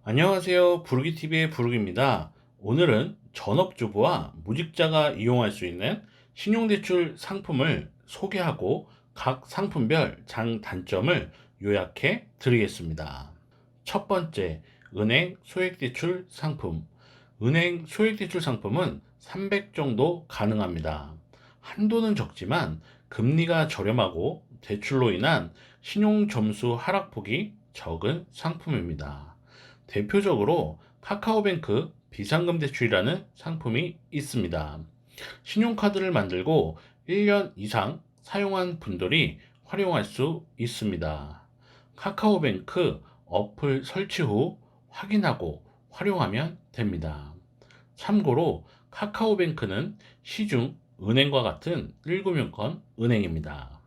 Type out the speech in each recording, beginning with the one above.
안녕하세요. 부르기TV의 부르기입니다. 오늘은 전업주부와 무직자가 이용할 수 있는 신용대출 상품을 소개하고 각 상품별 장단점을 요약해 드리겠습니다. 첫 번째, 은행 소액대출 상품. 은행 소액대출 상품은 300 정도 가능합니다. 한도는 적지만 금리가 저렴하고 대출로 인한 신용점수 하락폭이 적은 상품입니다. 대표적으로 카카오뱅크 비상금 대출이라는 상품이 있습니다. 신용카드를 만들고 1년 이상 사용한 분들이 활용할 수 있습니다. 카카오뱅크 어플 설치 후 확인하고 활용하면 됩니다. 참고로 카카오뱅크는 시중 은행과 같은 1금융권 은행입니다.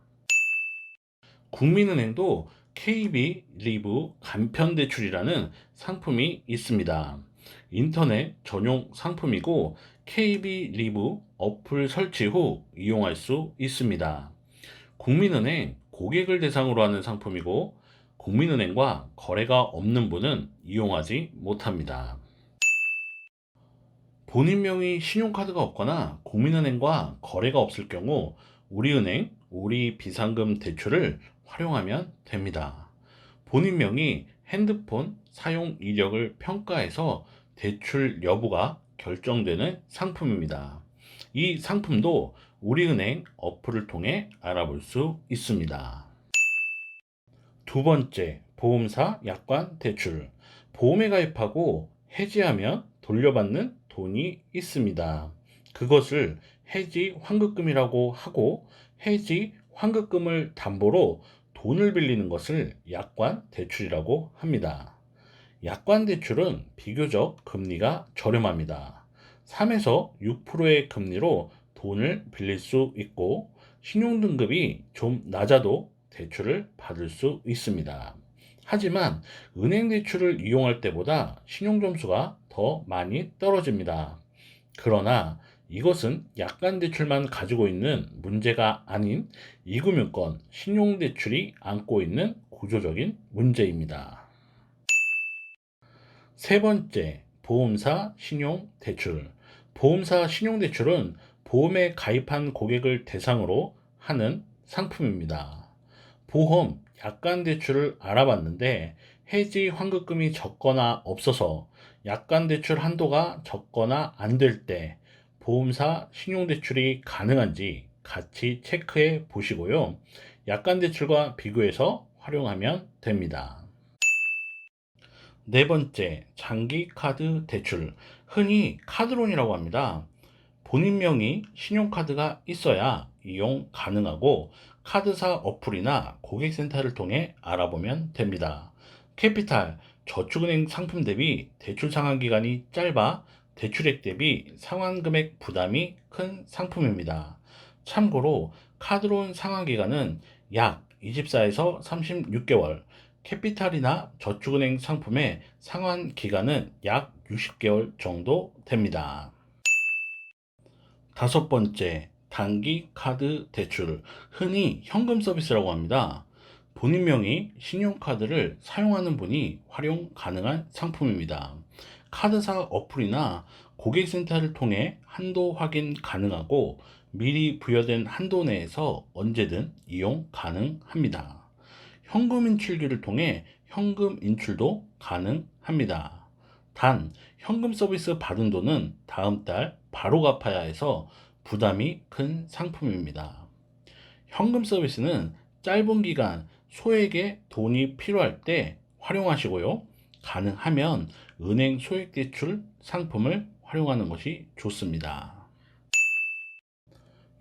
국민은행도 KB 리브 간편대출이라는 상품이 있습니다. 인터넷 전용 상품이고 KB 리브 어플 설치 후 이용할 수 있습니다. 국민은행 고객을 대상으로 하는 상품이고 국민은행과 거래가 없는 분은 이용하지 못합니다. 본인 명의 신용카드가 없거나 국민은행과 거래가 없을 경우 우리은행, 우리비상금 대출을 활용하면 됩니다. 본인 명의 핸드폰 사용 이력을 평가해서 대출 여부가 결정되는 상품입니다. 이 상품도 우리은행 어플을 통해 알아볼 수 있습니다. 두 번째, 보험사 약관 대출. 보험에 가입하고 해지하면 돌려받는 돈이 있습니다. 그것을 해지 환급금이라고 하고 해지 환급금을 담보로 돈을 빌리는 것을 약관 대출이라고 합니다. 약관 대출은 비교적 금리가 저렴합니다. 3에서 6%의 금리로 돈을 빌릴 수 있고 신용등급이 좀 낮아도 대출을 받을 수 있습니다. 하지만 은행 대출을 이용할 때보다 신용점수가 더 많이 떨어집니다. 그러나 이것은 약관 대출만 가지고 있는 문제가 아닌 이금융권 신용대출이 안고 있는 구조적인 문제입니다. 세 번째, 보험사 신용대출. 보험사 신용대출은 보험에 가입한 고객을 대상으로 하는 상품입니다. 보험 약관 대출을 알아봤는데 해지 환급금이 적거나 없어서 약관 대출 한도가 적거나 안 될 때 보험사 신용대출이 가능한지 같이 체크해 보시고요. 약관 대출과 비교해서 활용하면 됩니다. 네 번째, 장기 카드 대출. 흔히 카드론이라고 합니다. 본인 명의 신용카드가 있어야 이용 가능하고 카드사 어플이나 고객센터를 통해 알아보면 됩니다. 캐피탈, 저축은행 상품 대비 대출 상환 기간이 짧아 대출액 대비 상환 금액 부담이 큰 상품입니다. 참고로 카드론 상환 기간은 약 24에서 36개월, 캐피탈이나 저축은행 상품의 상환 기간은 약 60개월 정도 됩니다. 다섯 번째, 단기 카드 대출. 흔히 현금 서비스라고 합니다. 본인 명의 신용카드를 사용하는 분이 활용 가능한 상품입니다. 카드사 어플이나 고객센터를 통해 한도 확인 가능하고 미리 부여된 한도 내에서 언제든 이용 가능합니다. 현금 인출기를 통해 현금 인출도 가능합니다. 단, 현금 서비스 받은 돈은 다음 달 바로 갚아야 해서 부담이 큰 상품입니다. 현금 서비스는 짧은 기간 소액의 돈이 필요할 때 활용하시고요. 가능하면 은행 소액대출 상품을 활용하는 것이 좋습니다.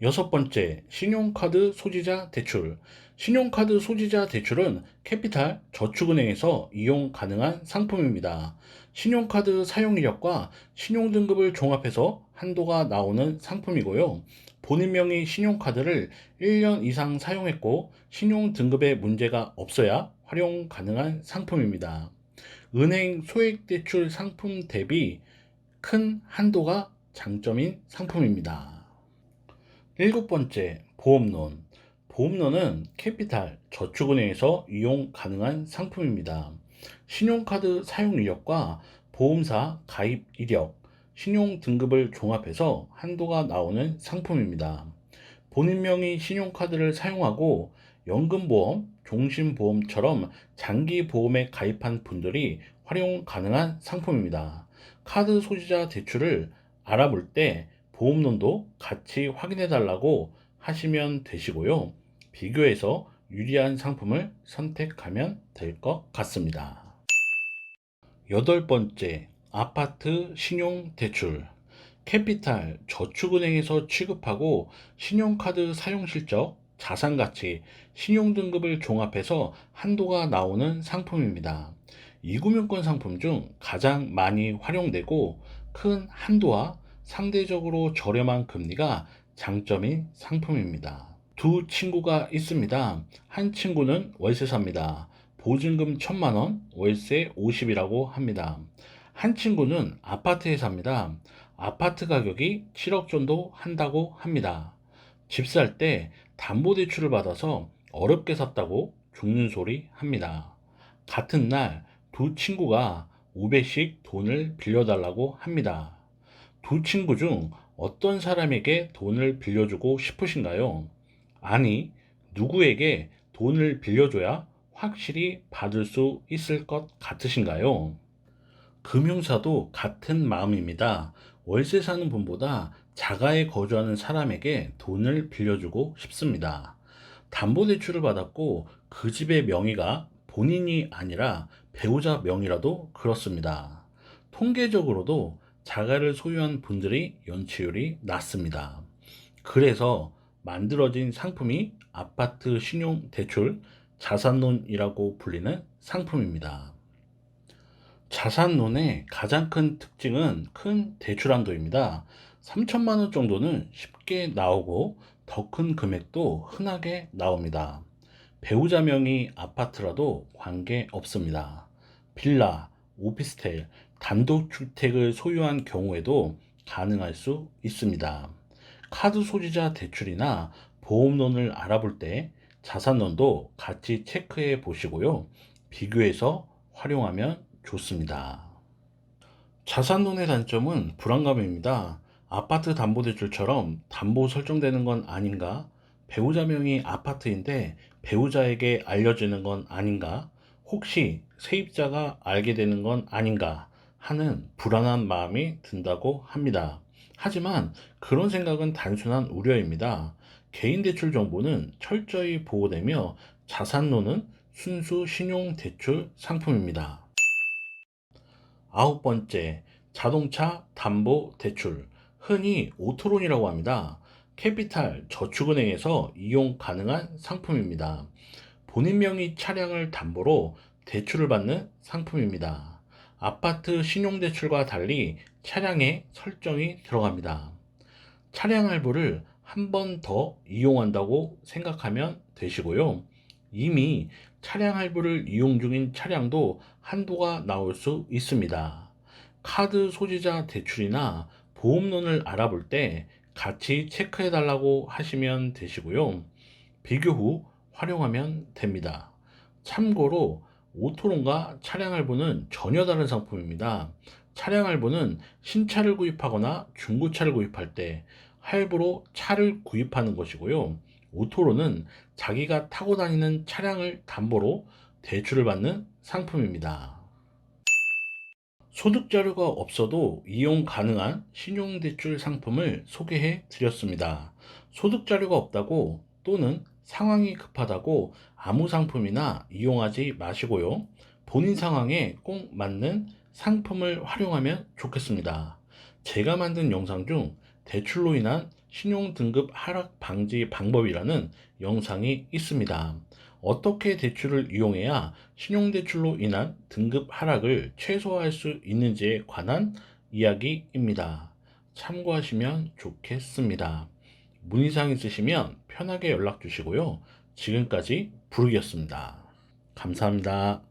여섯 번째, 신용카드 소지자 대출. 신용카드 소지자 대출은 캐피탈 저축은행에서 이용 가능한 상품입니다. 신용카드 사용 이력과 신용등급을 종합해서 한도가 나오는 상품이고요. 본인 명의 신용카드를 1년 이상 사용했고 신용등급에 문제가 없어야 활용 가능한 상품입니다. 은행 소액대출 상품 대비 큰 한도가 장점인 상품입니다. 일곱 번째, 보험론. 보험론은 캐피탈, 저축은행에서 이용 가능한 상품입니다. 신용카드 사용 이력과 보험사 가입 이력, 신용 등급을 종합해서 한도가 나오는 상품입니다. 본인 명의 신용카드를 사용하고 연금보험, 종신보험처럼 장기보험에 가입한 분들이 활용 가능한 상품입니다. 카드 소지자 대출을 알아볼 때 보험론도 같이 확인해 달라고 하시면 되시고요. 비교해서 유리한 상품을 선택하면 될 것 같습니다. 여덟 번째, 아파트 신용대출. 캐피탈 저축은행에서 취급하고 신용카드 사용 실적, 자산가치, 신용등급을 종합해서 한도가 나오는 상품입니다. 이금융권 상품 중 가장 많이 활용되고 큰 한도와 상대적으로 저렴한 금리가 장점인 상품입니다. 두 친구가 있습니다. 한 친구는 월세 삽니다. 보증금 1,000만 원, 월세 50이라고 합니다. 한 친구는 아파트에 삽니다. 아파트 가격이 7억 정도 한다고 합니다. 집 살 때 담보대출을 받아서 어렵게 샀다고 죽는 소리 합니다. 같은 날 두 친구가 500씩 돈을 빌려달라고 합니다. 두 친구 중 어떤 사람에게 돈을 빌려주고 싶으신가요? 아니, 누구에게 돈을 빌려줘야 확실히 받을 수 있을 것 같으신가요? 금융사도 같은 마음입니다. 월세 사는 분보다 자가에 거주하는 사람에게 돈을 빌려주고 싶습니다. 담보대출을 받았고 그 집의 명의가 본인이 아니라 배우자 명의라도 그렇습니다. 통계적으로도 자가를 소유한 분들이 연체율이 낮습니다. 그래서 만들어진 상품이 아파트 신용대출 자산론이라고 불리는 상품입니다. 자산론의 가장 큰 특징은 큰 대출 한도입니다. 3천만 원 정도는 쉽게 나오고 더 큰 금액도 흔하게 나옵니다. 배우자 명의 아파트라도 관계 없습니다. 빌라, 오피스텔, 단독주택을 소유한 경우에도 가능할 수 있습니다. 카드 소지자 대출이나 보험론을 알아볼 때 자산론도 같이 체크해 보시고요. 비교해서 활용하면 좋습니다. 자산론의 단점은 불안감입니다. 아파트 담보대출처럼 담보 설정되는 건 아닌가? 배우자 명의 아파트인데 배우자에게 알려지는 건 아닌가? 혹시 세입자가 알게 되는 건 아닌가? 하는 불안한 마음이 든다고 합니다. 하지만 그런 생각은 단순한 우려입니다. 개인대출 정보는 철저히 보호되며 자산론은 순수 신용대출 상품입니다. 아홉 번째, 자동차 담보 대출, 흔히 오토론이라고 합니다. 캐피탈 저축은행에서 이용 가능한 상품입니다. 본인 명의 차량을 담보로 대출을 받는 상품입니다. 아파트 신용대출과 달리 차량에 설정이 들어갑니다. 차량 할부를 한 번 더 이용한다고 생각하면 되시고요. 이미 차량 할부를 이용 중인 차량도 한도가 나올 수 있습니다. 카드 소지자 대출이나 보험론을 알아볼 때 같이 체크해 달라고 하시면 되시고요. 비교 후 활용하면 됩니다. 참고로 오토론과 차량 할부는 전혀 다른 상품입니다. 차량 할부는 신차를 구입하거나 중고차를 구입할 때 할부로 차를 구입하는 것이고요. 오토로는 자기가 타고 다니는 차량을 담보로 대출을 받는 상품입니다. 소득 자료가 없어도 이용 가능한 신용대출 상품을 소개해 드렸습니다. 소득 자료가 없다고 또는 상황이 급하다고 아무 상품이나 이용하지 마시고요. 본인 상황에 꼭 맞는 상품을 활용하면 좋겠습니다. 제가 만든 영상 중 대출로 인한 신용등급 하락 방지 방법이라는 영상이 있습니다. 어떻게 대출을 이용해야 신용대출로 인한 등급 하락을 최소화할 수 있는지에 관한 이야기입니다. 참고하시면 좋겠습니다. 문의사항 있으시면 편하게 연락 주시고요. 지금까지 부르기였습니다. 감사합니다.